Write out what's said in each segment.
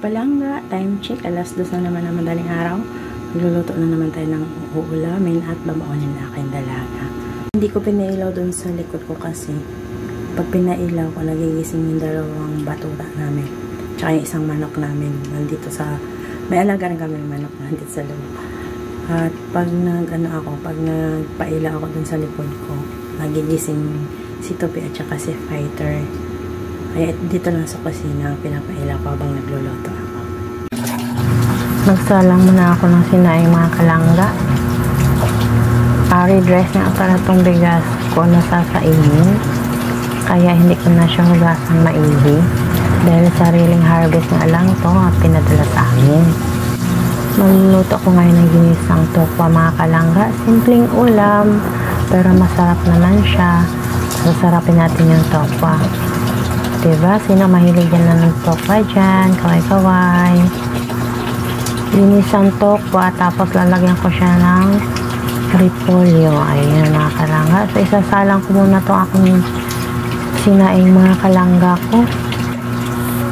kapalangga, time check, alas 2 na naman ng madaling araw. Magluluto na naman tayo ng uulamin at babaonin na aking dalaga. Hindi ko pinailaw doon sa likod ko kasi pag pinailaw ko, nagigising yung dalawang batuta namin. Tsaka yung isang manok namin nandito sa, may alaga rin kami ng manok nandito sa loob. At pag pag nagpailaw ako doon sa likod ko, nagigising si Topi at saka si Fighter. Kaya dito lang sa kusina, pinapailaw ko habang nagluluto ako. Nagsalang muna ako ng sinaing mga kalangga. Redress na pala itong bigas ko na sasaingin. Kaya hindi ko na siya hugasan maigi. Dahil sariling harvest nga lang ito at pinadala sa amin. Magluluto ko ngayon ng ginisang tokwa mga kalangga. Simpleng ulam, pero masarap naman siya. Sasarapin natin yung tokwa. Diba? Sino mahilig yan na ng tokwa dyan? Kaway-kaway. Ginisang tokwa, tapos lalagyan ko siya ng repolyo. Ayan mga kalangga. So isasalang ko muna itong aking sinaing mga kalangga ko.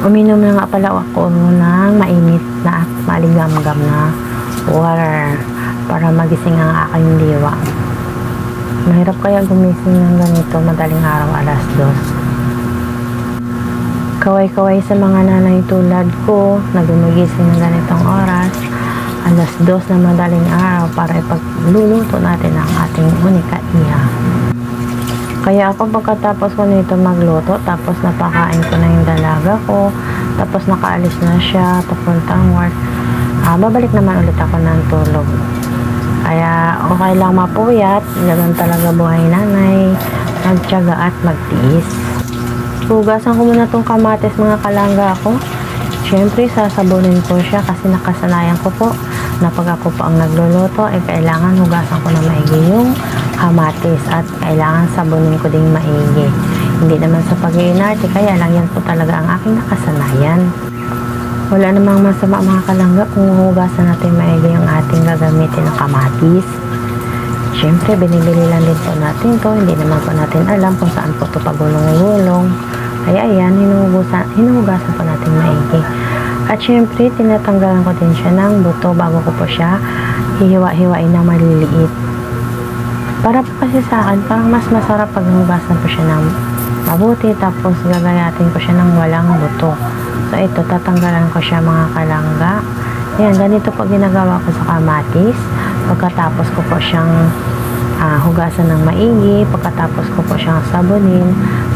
Uminom na nga pala ako ng mainit na at maligam-gam na water para magising ang aking diwa. Mahirap kaya gumising ng ganito madaling araw alas 2. Kaway-kaway sa mga nanay tulad ko na gumigising ng ganitong oras, alas 2 na madaling araw para ipagluluto natin ang ating unika iya. Kaya ako pagkatapos ko nito magluto, tapos napakain ko na yung dalaga ko, tapos nakaalis na siya papuntang work, babalik naman ulit ako ng tulog. Kaya okay lang mapuyat, ganun talaga buhay nanay, magtiyaga at magtiis. Hugasan ko muna itong kamatis mga kalangga ko. Siyempre sasabunin ko siya kasi nakasanayan ko po na pag ako po ang nagluluto kailangan hugasan ko na maigi yung kamatis at kailangan sabunin ko ding maigi. Hindi naman sa pag-iinarte, kaya lang yan po talaga ang aking nakasanayan. Wala namang masama mga kalangga kung hugasan natin maigi yung ating gagamitin ng kamatis. Siyempre, binibili lang din po natin to. Hindi naman po natin alam kung saan po ito pagulong-gulong. Kaya ayan, hinuhugasan po natin maigi. At siyempre, tinatanggalan ko din siya ng buto bago ko po siya hihiwa-hiwain na maliliit. Para po kasi sa akin, parang mas masarap pag hugasan po siya ng mabuti. Tapos gagayatin ko siya ng walang buto. So ito, tatanggalan ko siya mga kalangga. Ayan, ganito po ginagawa ko sa kamatis. Pagkatapos ko po siyang hugasan ng maigi, pagkatapos ko po siyang sabunin.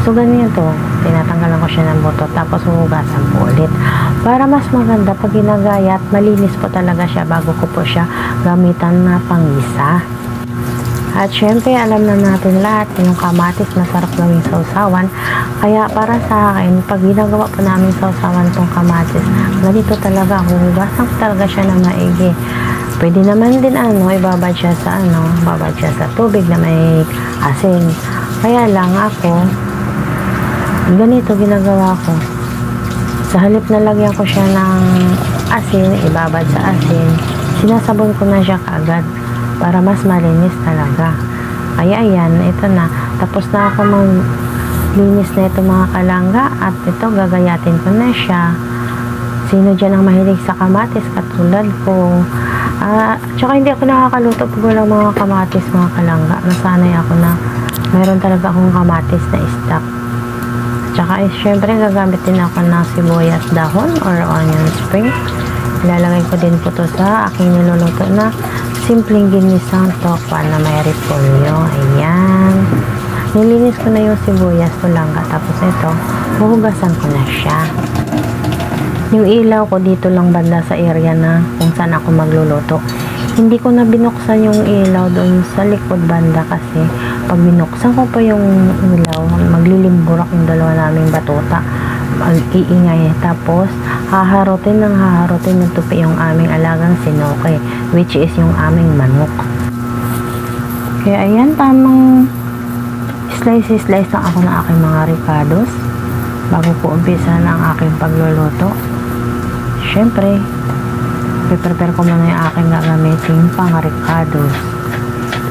So ganito, tinatanggalan ko siya ng buto, tapos hugasan po ulit. Para mas maganda pag ginagayat, malinis po talaga siya bago ko po siya gamitan na panggisa. At syempre, alam na natin lahat, yung kamatis masarap gawing sausawan. Kaya para sa akin, pag ginagawa po namin sausawan tong kamatis, ganito talaga, hugasan ko talaga siya ng maigi. Pwede naman din ibabad siya sa tubig na may asin. Kaya lang ako, ganito ginagawa ko. Sa halip na lagyan ko siya ng asin, ibabad sa asin, sinasabon ko na siya kaagad para mas malinis talaga. Kaya ayan, ito na. Tapos na ako maglinis na ito mga kalangga at ito gagayatin ko na siya. Sino dyan ang mahilig sa kamatis katulad ko? Tsaka hindi ako nakakaluto pag walang mga kamatis mga kalangga. Nasanay ako na mayroon talaga akong kamatis na stock. Tsaka syempre gagamit din ako ng sibuyas dahon or onion spring. Ilalagay ko din po to sa aking niluluto na simpleng ginisang tokwa na may repolyo. Ayan. Nilinis ko na yung sibuyas tulangga. Tapos ito, huhugasan ko na siya. Yung ilaw ko dito lang banda sa area na kung saan ako magluluto. Hindi ko na binuksan yung ilaw doon sa likod banda kasi pag binuksan ko pa yung ilaw, maglilimburak yung dalawa naming batuta. Mag-iingay. Tapos, haharotin ng tupi yung aming alagang sinoke, which is yung aming manok. Kaya ayan, tamang slice lang ako ng aking mga ricados bago ko umpisa na ang aking pagluluto. Siyempre, prepare ko muna yung aking gagamitin pang ricados.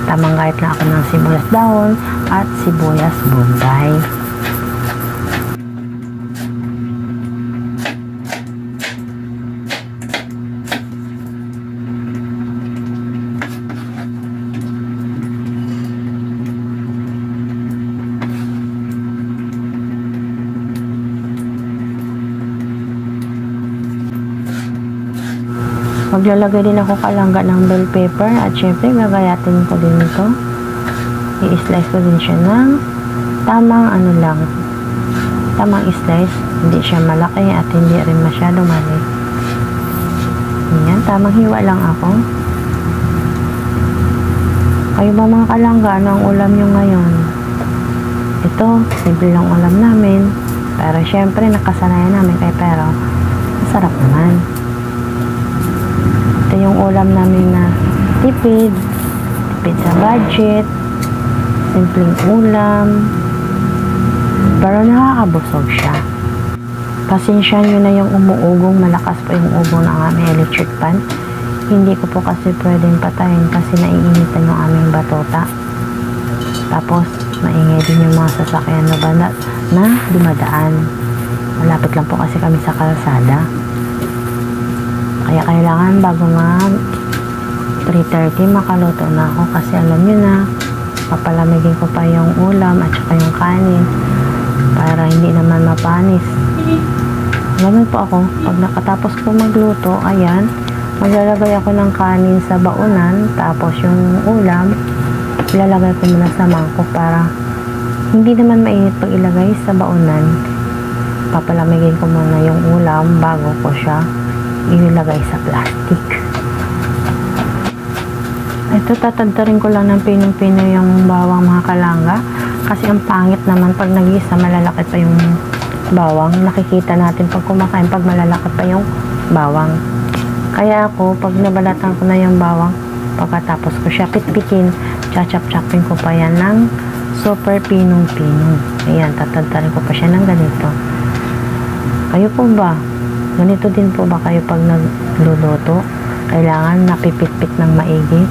Tamang gayat na ako ng sibuyas dahon at sibuyas bombay. Maglalagay din ako kalangga ng bell pepper at syempre gagayatin ko din ito. I-slice ko din siya ng tamang tamang slice. Hindi siya malaki at hindi rin masyadong maliit. Ayan, tamang hiwa lang ako. Kayo ba mga kalangga, ano ang ulam nyo ngayon? Ito, simple lang ulam namin. Pero syempre nakasanayan namin pero masarap naman. Ito yung ulam namin na tipid sa budget, simpleng ulam, pero nakakabusog siya. Pasensya nyo na yung umuugong, malakas pa yung ugong ng aming electric pan. Hindi ko po kasi pwedeng patayin kasi naiinitan yung aming batuta. Tapos maingay din yung mga sasakyan na dumadaan. Malapit lang po kasi kami sa kalsada. Kaya kailangan bago nga 3:30 makaluto na ako kasi alam nyo na papalamigin ko pa yung ulam at saka yung kanin para hindi naman mapanis. Ganun po ako, pag nakatapos ko magluto, ayan, maglalagay ako ng kanin sa baunan, tapos yung ulam ilalagay ko muna sa mangkok para hindi naman mainit pag ilagay sa baunan. Papalamigin ko muna yung ulam bago ko siya ilagay sa plastic. Ito, tatagdarin ko lang ng pinong-pino yung bawang mga kalangga kasi ang pangit naman pag nag-isa malalaki pa yung bawang. Nakikita natin pag kumakain pag malalaki pa yung bawang. Kaya ako, pag nabalatan ko na yung bawang, pagkatapos ko siya pitpitin, chachap-chapin ko pa yan ng super pinong-pinong. Ayan, tatagdarin ko pa siya ng ganito. Kayo po ba? Ganito din po ba kayo pag nagluluto? Kailangan napipitpit ng maigi?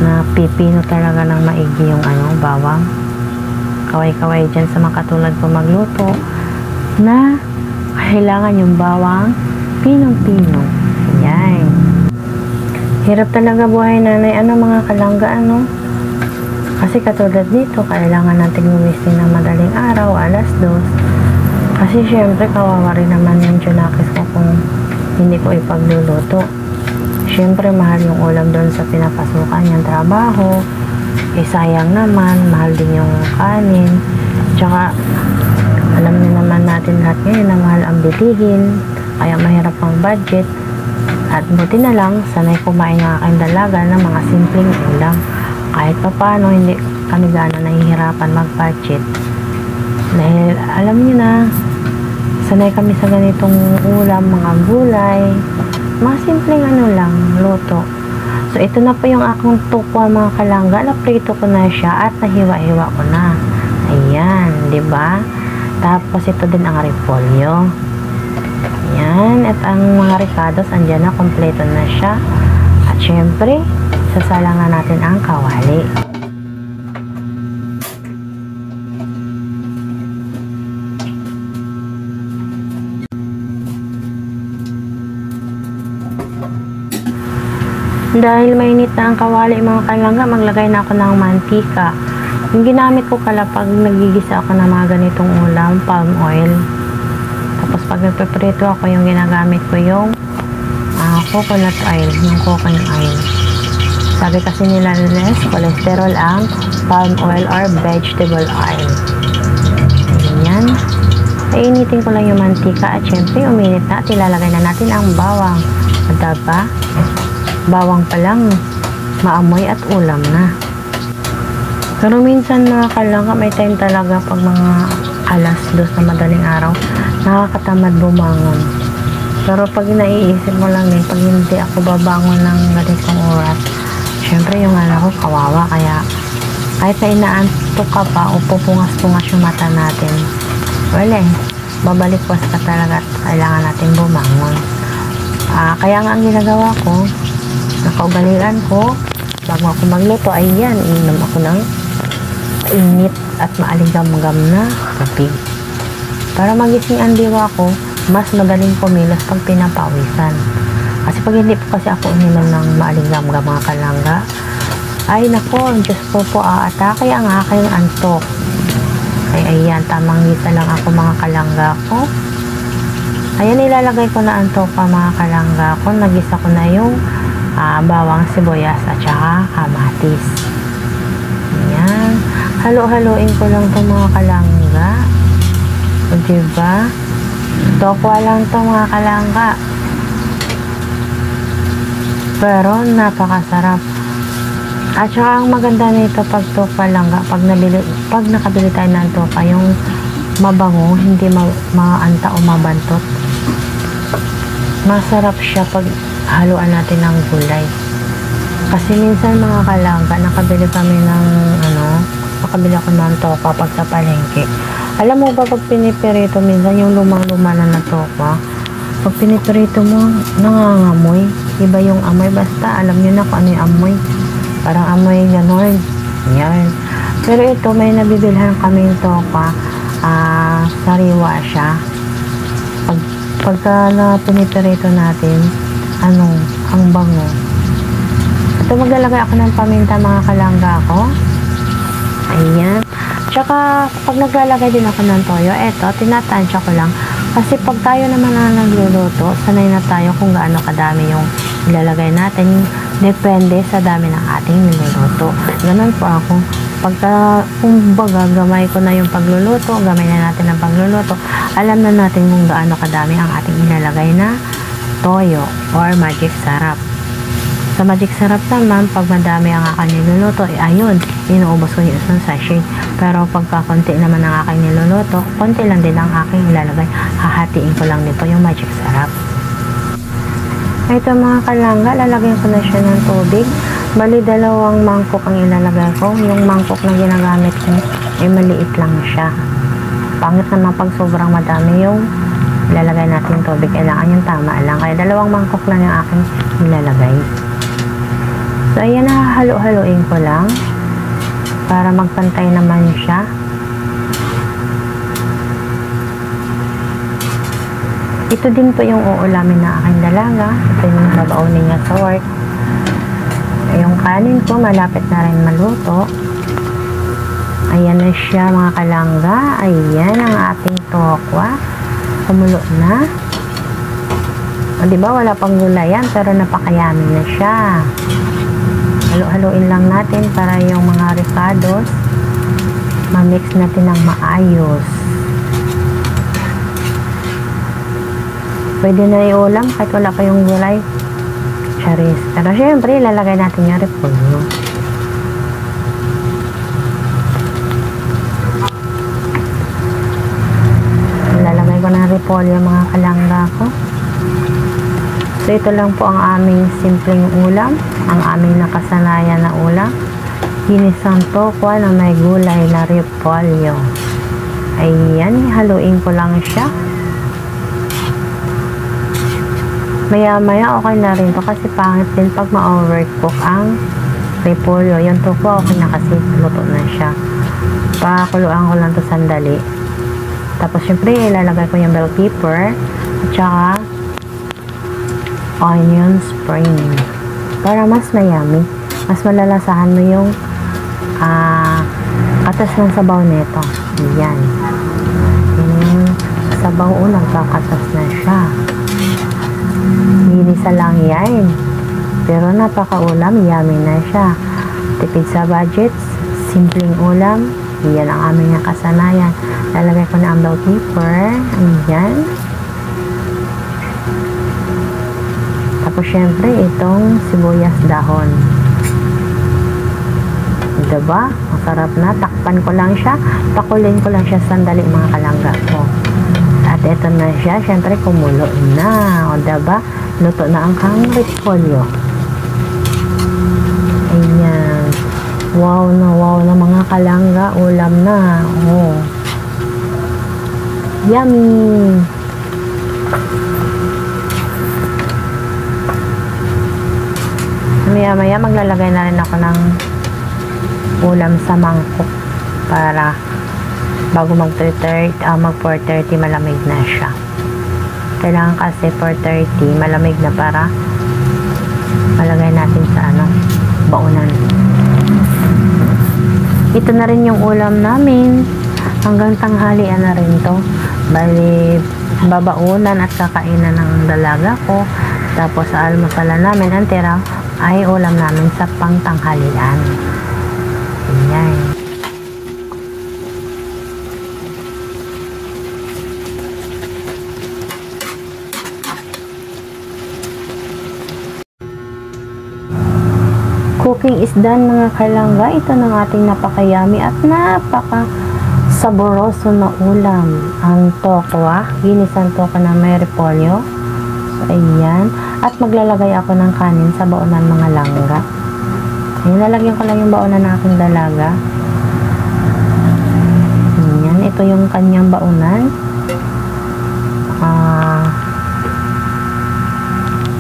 Na pipino talaga ng maigi yung bawang? Kaway-kaway dyan sa mga katulad ko magluto na kailangan yung bawang pinong-pinong. Yan. Hirap talaga buhay nanay. Mga kalangga, Kasi katulad dito, kailangan natin gumising ng madaling araw, 2:00. Kasi syempre, kawawa rin naman yung junakis ko kung hindi ko ipagluluto. Syempre, mahal yung ulam doon sa pinapasukan niyang trabaho. Sayang naman, mahal din yung kanin. Tsaka, alam niyo naman natin lahat ngayon na mahal ang bilihin. Kaya mahirap ang budget. At buti na lang, sanay kumain ng aking dalaga ng mga simpleng ulam. Kahit pa paano, hindi kami gano'n nahihirapan mag-budget. Dahil alam niyo na, sanay kami sa ganitong ulam, mga gulay, mga simpleng lang, luto. So, ito na po yung akong tukwa mga kalangga. Naprito ko na siya at nahiwa-hiwa ko na. Ayan, di ba? Tapos, ito din ang repolyo. Ayan, at ang mga ricados, andyan na, kompleto na siya. At syempre, sasalangan natin ang kawali. Dahil mainit na ang kawali mga kalangga, maglagay na ako ng mantika. Yung ginamit ko pag nagigisa ako ng mga ganitong ulam, palm oil. Tapos pag nagpiprito ako, yung ginagamit ko yung coconut oil, yung coconut oil. Sabi kasi nila less cholesterol ang palm oil or vegetable oil. Ganyan. Painitin ko lang yung mantika at syempre uminit na at ilalagay na natin ang bawang. Diba? Bawang pa lang, maamoy at ulam na. Pero minsan mga kalangga, may time talaga pag mga 2:00 na madaling araw, nakakatamad bumangon. Pero pag naiisip mo lang pag hindi ako babangon ng ganitong oras, syempre yung ko kawawa, kaya kahit na inaantok ka pa o pupungas-pungas yung mata natin, babalik-was ka talaga at kailangan natin bumangon. Kaya nga ang ginagawa ko, nakaugalian ko, bago ako magluto, ayan, inom ako ng init at maaligam-gam na tubig. Para magising ang diwa ko, mas madaling kumilos pag pinapawisan. Kasi pag hindi po kasi ako uminom ng maaligam-gam mga kalangga, ay nako, Diyos po aatake ang aking antok. Ay ayan, tamang gisa lang ako mga kalangga ko. Ayan, ilalagay ko na ang toka mga kalangga ko. Nagisa ko na yung bawang, sibuyas at saka kamatis. Ayan. Halo-haloin ko lang itong mga kalangga. O diba? Tokwa lang ito mga kalangga. Pero napakasarap. At saka ang maganda nito pag tokwa langga, pag nakabili tayo ng tokwa, yung mabango, hindi maanta o mabantot. Masarap siya pag haluan natin ng gulay. Kasi minsan mga kalangga, nakabili kami ng nakabili ako ng tokwa pag sa palengke. Alam mo ba pag pinipirito, minsan yung lumang-luma na tokwa, pag pinipirito mo, nangangamoy. Iba yung amoy, basta alam nyo na kung ano yung amoy. Parang amoy ganon. Yan. Pero ito, may nabibilhan kaming tokwa, sariwa siya. Pagka na pinipirito natin, ang bango. Ito, maglalagay ako ng paminta mga kalangga ko. Ayan. Tsaka, pag naglalagay din ako ng toyo, eto, tinatansya ko lang. Kasi pag tayo naman na nagluluto, sanay na tayo kung gaano kadami yung ilalagay natin. Depende sa dami ng ating niluluto. Ganon po ako. Pagka, kumbaga, gamay ko na yung pagluluto, gamay na natin ang pagluluto, alam na natin kung gaano kadami ang ating ilalagay na toyo or magic sarap. Sa magic sarap naman, pag madami ang aking niluluto, ayun, inuubos ko yung isang sachet. Pero pagka konti naman ang aking niluluto, konti lang din ang aking ilalagay. Hahatiin ko lang nito yung magic sarap. Ito mga kalangga, lalagyan ko na siya ng tubig. Bali, 2 mangkok ang ilalagay ko. Yung mangkok na ginagamit ko ay maliit lang siya. Pangit naman pag sobrang madami yung ilalagay natin tubig. Kailangan yung tama lang. Kaya 2 mangkok lang yung aking ilalagay. So, ayan, halo-haloin ko lang para magpantay naman siya. Ito din po yung uulamin na aking dalaga. Ito yung babaunin niya sa work. Yung kanin ko, malapit na rin maluto. Ayan na siya mga kalangga. Ayan ang ating tokwa. Kumulo na. O, diba, wala pang gulayan, pero napakayamin na siya. Halo-haloin lang natin para yung mga ricados ma-mix natin ng maayos. Pwede na iulam kahit wala pa yung gulay. Charis. Pero syempre, ilalagay natin yung repolyo. Ilalagay ko ng repolyo mga kalangga ko. So, ito lang po ang aming simpleng ulam. Ang aming nakasanayan na ulam. Ginisang tokwa na may gulay na repolyo. Ayan, haluin ko lang siya. Maya-maya okay na rin to kasi pangit din pag ma-overcook ang repolyo. Yung tokwa okay na kasi luto na siya. Pakuluan ko lang to sandali. Tapos syempre ilalagay ko yung bell pepper at saka onion spring para mas mayami, mas malalasahan mo yung katas ng sabaw nito. Yan yung sabaw, nagkakatas na siya. Minisa lang yan, pero napakaulam, yummy na siya. Tipid sa budgets, simpleng ulam. Yan ang aming nakasanayan. Lalagay ko na ang bell pepper. Ayan. Tapos syempre itong sibuyas dahon. Diba? Masarap na. Takpan ko lang siya. Pakulin ko lang siya sandali mga kalangga ko. At ito na siya. Syempre kumulo na. O diba? Luto na ang kang repolyo. Ayan. Wow na mga kalangga. Ulam na. Oh. Yummy! Maya-maya maglalagay na rin ako ng ulam sa mangkok para bago mag 4:30 malamig na siya. Kailangan kasi 4:30 malamig na para malagay natin sa baunan. Ito na rin yung ulam namin. Hanggang tanghalian na rin to. Bali babaunan at kakainan ng dalaga ko. Tapos sa almusalan namin, ang tira ay ulam namin sa pangtanghalian. Ayan. Cooking is done mga kalangga. Ito ng ating napakayami at napaka-saboroso na ulam. Ang tokwa, ginisang tokwa na may repolyo. So, ayan. At maglalagay ako ng kanin sa baonan mga langga. Ayan, lalagyan ko lang yung baonan ng aking dalaga. Ayan, ito yung kanyang baonan.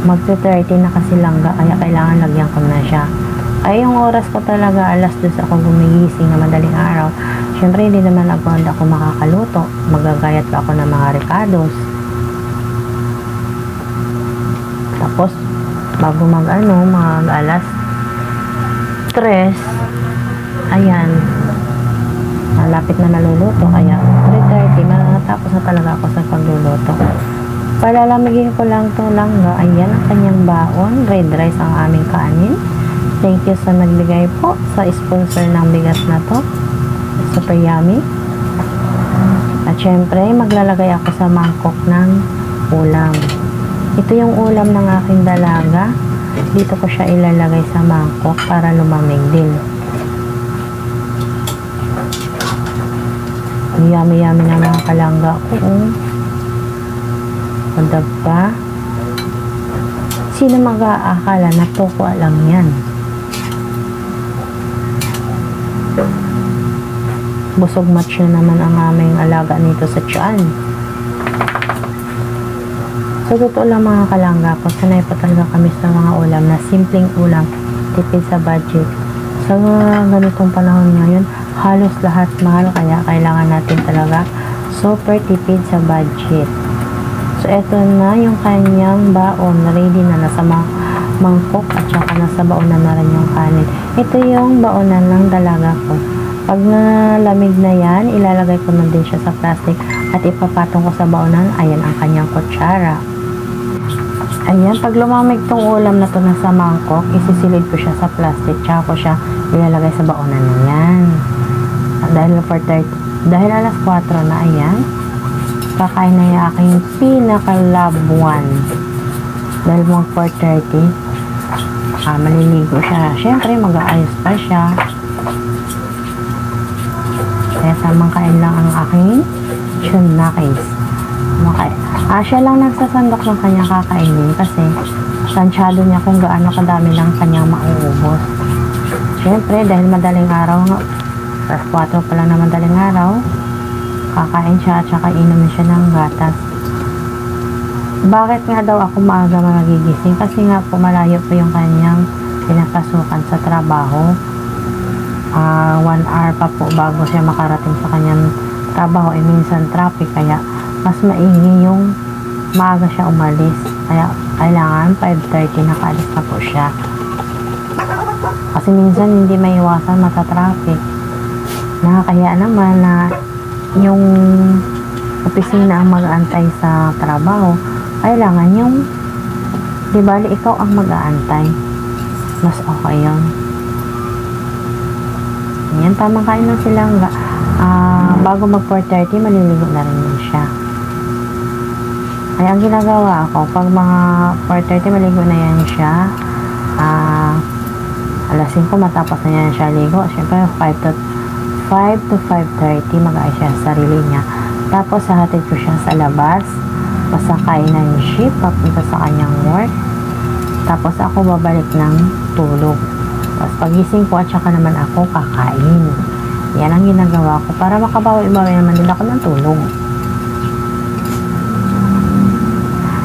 Magte-30 na kasi langga, kaya kailangan lagyan ko na siya. Ay, yung oras ko talaga, alas 2 ako gumigising na madaling araw. Siyempre, hindi naman agad ako makakaluto. Magagayat pa ako ng mga ricados. Tapos, bago mag alas 3, ayan, malapit na maluluto. Kaya, 3:30, matapos na talaga ako sa pagluluto. Palalamigin ko lang ito langga. Ayan, ang kanyang baon. Red rice ang aming kanin. Thank you sa nagbigay po sa sponsor ng bigas na to. Super yummy. At syempre, maglalagay ako sa mangkok ng ulam. Ito yung ulam ng aking dalaga. Dito ko siya ilalagay sa mangkok para lumamig din. Yummy-yummy na mga kalangga ko. Madag pa. Sino mag-aakala na tokwa lang yan? Busog match na naman ang aming alaga nito sa tiyan. So, totoo lang mga kalangga ko, sanay pa talaga kami sa mga ulam na simpleng ulam, tipid sa budget. Sa ganitong panahon ngayon, halos lahat mahal, kaya kailangan natin talaga super tipid sa budget. So, eto na yung kanyang baon, ready na nasa mangkok at saka nasa baonan na rin yung kanin. Ito yung baonan ng dalaga ko. Pag nalamig na yan, ilalagay ko na din siya sa plastic at ipapatong ko sa baonan. Ayan ang kanyang kutsara. Ayan, pag lumamig tong ulam na to na sa mangkok, isisilid ko siya sa plastic, tsaka ko siya ilalagay sa baonan na yan. Dahil alas 4 na, ayan, kakain na yung aking pinaka-love one. Dahil mag 4:30, maliligo siya. Siyempre, mag-aayos pa siya. Kaya tamang kain lang ang aking chunakis. Siya lang nagsasandok ng kanyang kakainin kasi tansyado niya kung gaano kadami ng kanyang mauubos. Siyempre, dahil madaling araw, alas 4 pa lang na madaling araw, kakain siya at saka inumin siya ng gatas. Bakit nga daw ako maaga magigising? Kasi nga po malayo po yung kanyang pinapasukan sa trabaho. 1 hour pa po bago siya makarating sa kanyang trabaho. Minsan traffic, kaya mas maigi yung maaga siya umalis. Kaya kailangan 5:30 nakaalis na po siya. Kasi minsan hindi maiwasan matatraffic. Nakakaya naman na yung opisina ang mag-aantay sa trabaho. Kailangan yung, di bali, ikaw ang mag-aantay. Mas okay yun. Yan, tamang kain na silang bago mag 4:30, maliligo na rin yun siya. Kaya ang ginagawa ko, pag mga 4:30, maligo na yan siya. Alas 5, matapos na yan siya ligo. Siyempre, 5 to 5:30, mag-aayos siya sa sarili niya. Tapos, sahatid ko siya sa labas. Pasakay ng jeep, papunta sa kanyang work. Tapos, ako babalik ng tulog. Tapos, pagising ko at saka naman ako kakain. Yan ang ginagawa ko para makabawi-bawi naman din ako ng tulog.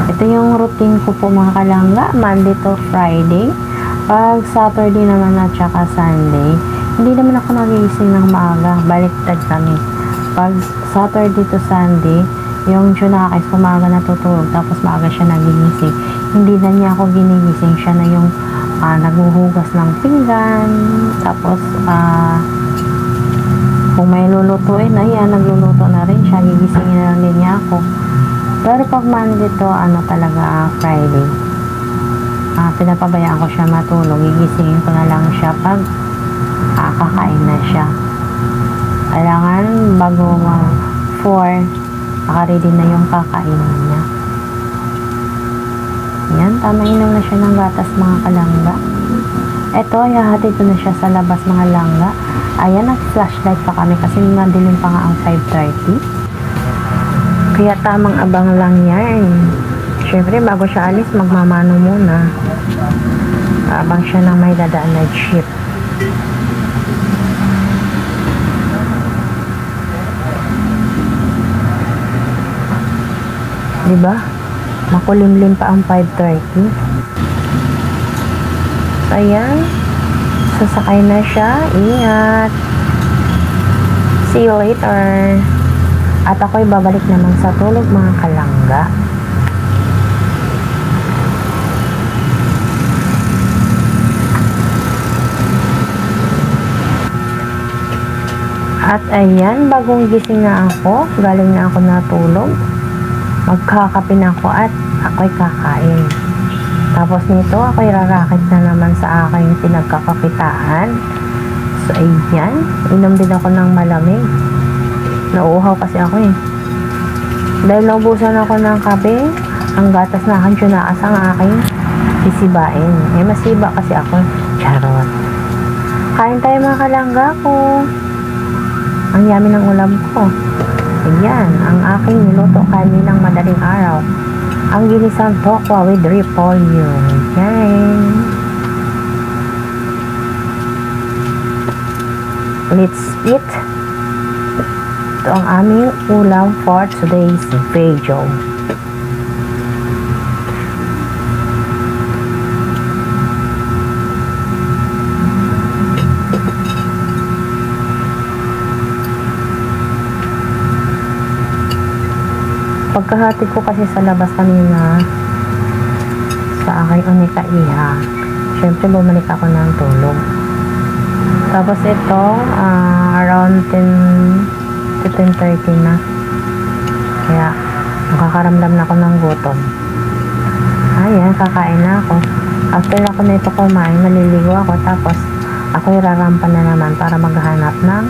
Ito yung routine ko po mga kalangga, Monday to Friday. Pag Saturday naman at saka Sunday, hindi naman ako nagigising ng maaga, baliktad kami. Pag Saturday to Sunday, yung Junakis kumaga natutulog, tapos maaga siya nagigising. Hindi na niya ako ginigising, siya na yung naghuhugas ng pinggan, tapos kung may lulutuin, ayan, nagluluto na rin siya, gigisingin na lang din niya ako. Pero pag Monday to, ano talaga, Friday, pinapabayaan ko siya matulog. Gigisingin ko na lang siya pag kakain na siya. Kailangan bago 4, nakaready na yung kakainin niya. Yan, tama, inom na siya ng gatas, mga kalangga. Eto, ihahatid ko na siya sa labas, mga langga. Ayan, nag-flashlight pa kami kasi madilim pa nga ang 5:30. Kaya tamang abang lang yan. Siyempre, bago siya alis, magmamano muna. Abang siya ng may dadaan night shift. Diba? Makulimlim pa ang 5:30. Ayan. Sasakay na siya. Ingat. See you later. At ako'y babalik naman sa tulog, mga kalangga. At ayan, bagong gising na ako. Galing na ako natulog. Magkakape na ako at ako'y kakain. Tapos nito, ako'y rarakit na naman sa aking pinagkakakitaan. So, ayan. Inom din ako ng malamig. Nauuhaw kasi ako eh. Dahil naubusan ako ng kape, ang gatas na akin tsunaas ang aking sisibain. Eh, masiba kasi ako. Charot. Kain tayo, mga kalangga ko. Ang yummy ng ulam ko. Ayan, ang aking niluto kaninang madaling araw. Ang ginisang tokwa with repolyo. Ayan. Let's eat. Ito ang aming ulam for today's video. Pagkahati ko kasi sa labas kanina sa aking unika iha, syempre bumalik ako ng tulog. Tapos ito, around 10 to 10:30 na. Kaya, nakakaramdam na ako ng gutom. Ayan, kakain na ako. After ako na ito kumain, maliligo ako. Tapos, ako'y rarampa na naman para maghanap ng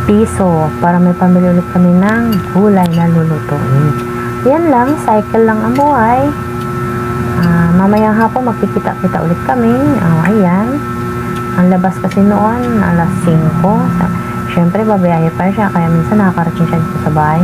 piso. Para may pamili ulit kami ng gulay na lulutuin. Yan lang, cycle lang ang buhay. Mamayang hapon, magkikita-kita ulit kami. Ayan. Ang labas kasi noon, alas 5. Siyempre, babiyahe pa siya, kaya minsan nakakarating siya dito sa bahay.